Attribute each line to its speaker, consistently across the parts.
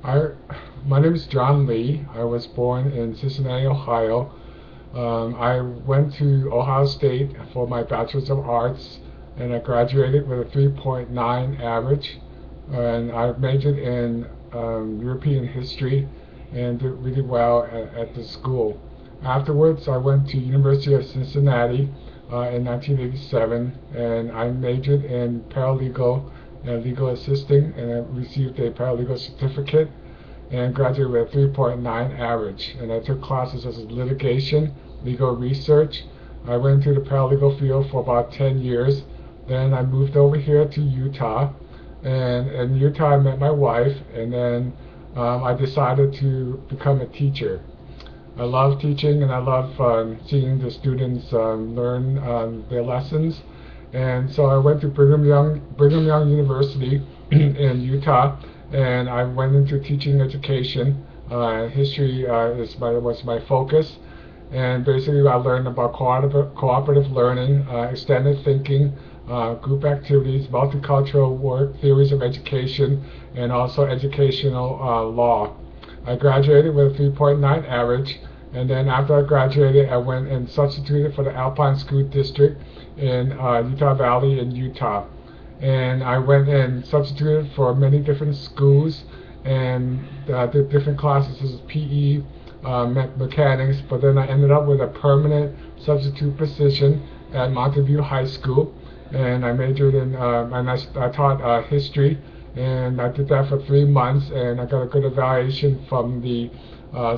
Speaker 1: I, my name is John Lee. I was born in Cincinnati, Ohio. I went to Ohio State for my Bachelor's of Arts, and I graduated with a 3.9 average. And I majored in European history and did really well at the school. Afterwards, I went to University of Cincinnati in 1987, and I majored in paralegal and legal assisting, and I received a paralegal certificate and graduated with a 3.9 average. And I took classes such as litigation, legal research. I went into the paralegal field for about 10 years. Then I moved over here to Utah, and in Utah I met my wife, and then I decided to become a teacher. I love teaching, and I love seeing the students learn their lessons. And so I went to Brigham Young University in Utah, and I went into teaching education. History was my focus, and basically I learned about cooperative learning, extended thinking, group activities, multicultural work, theories of education, and also educational law. I graduated with a 3.9 average, and then after I graduated, I went and substituted for the Alpine School District in Utah Valley in Utah. And I went and substituted for many different schools and did different classes such as PE, mechanics, but then I ended up with a permanent substitute position at Mountain View High School, and I majored in, and I taught history, and I did that for 3 months, and I got a good evaluation from the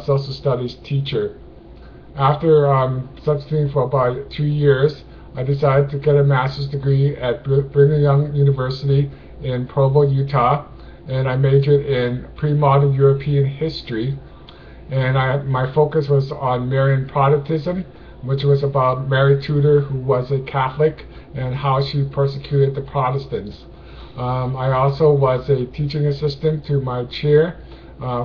Speaker 1: social studies teacher. After substituting for about 2 years, I decided to get a master's degree at Brigham Young University in Provo, Utah, and I majored in pre-modern European history. And my focus was on Marian Protestantism, which was about Mary Tudor, who was a Catholic, and how she persecuted the Protestants. I also was a teaching assistant to my chair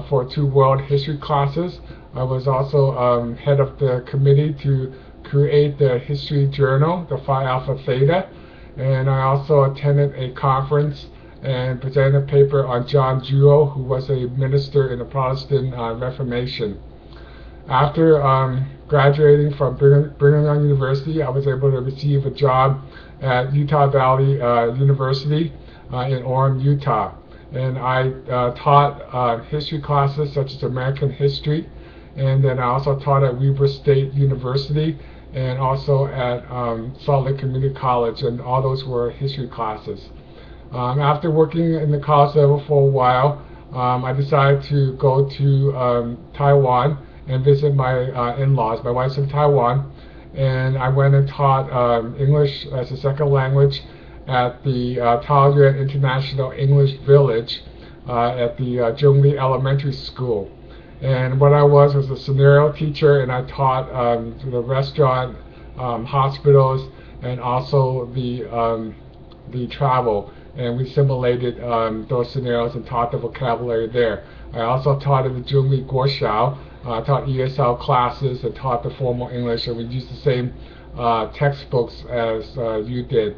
Speaker 1: for 2 world history classes. I was also head of the committee to create the history journal, the Phi Alpha Theta, and I also attended a conference and presented a paper on John Jewel, who was a minister in the Protestant Reformation. After graduating from Brigham Young University, I was able to receive a job at Utah Valley University in Orem, Utah. And I taught history classes such as American history, and then I also taught at Weber State University and also at Salt Lake Community College, and all those were history classes. After working in the college level for a while, I decided to go to Taiwan and visit my in-laws. My wife's in Taiwan, and I went and taught English as a second language at the Taoyuan International English Village at the Zhongli Elementary School. And what I was a scenario teacher, and I taught the restaurant, hospitals, and also the travel. And we simulated those scenarios and taught the vocabulary there. I also taught at the Zhongli Guoxiao, taught ESL classes, and taught the formal English, and we used the same textbooks as you did.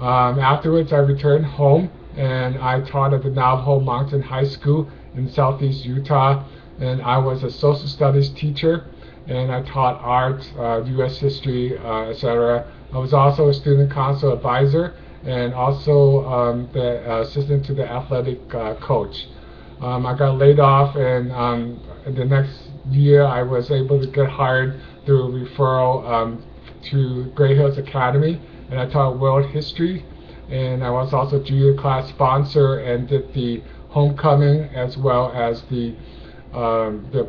Speaker 1: Afterwards, I returned home, and I taught at the Navajo Mountain High School in southeast Utah, and I was a social studies teacher, and I taught art, U.S. history, etc. I was also a student council advisor, and also the assistant to the athletic coach. I got laid off, and in the next year I was able to get hired through a referral to Gray Hills Academy, and I taught world history, and I was also junior class sponsor and did the homecoming as well as the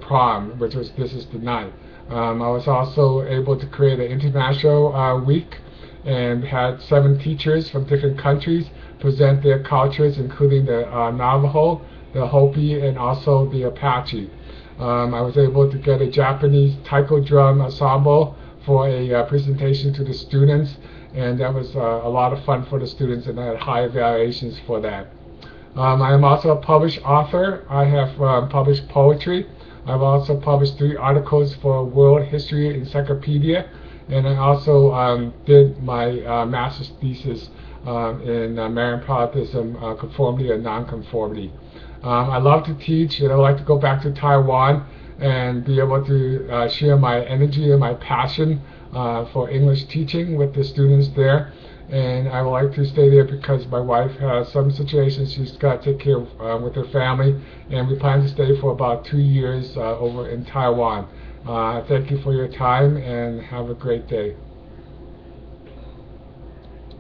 Speaker 1: prom, which was This Is the Night. I was also able to create an international week and had 7 teachers from different countries present their cultures, including the Navajo, the Hopi, and also the Apache. I was able to get a Japanese taiko drum ensemble for a presentation to the students, and that was a lot of fun for the students, and I had high evaluations for that. I am also a published author. I have published poetry. I've also published 3 articles for World History Encyclopedia, and I also did my master's thesis in Marian conformity and nonconformity. I love to teach, and I would like to go back to Taiwan and be able to share my energy and my passion for English teaching with the students there. And I would like to stay there because my wife has some situations she's got to take care of with her family, and we plan to stay for about 2 years over in Taiwan. Thank you for your time, and have a great day.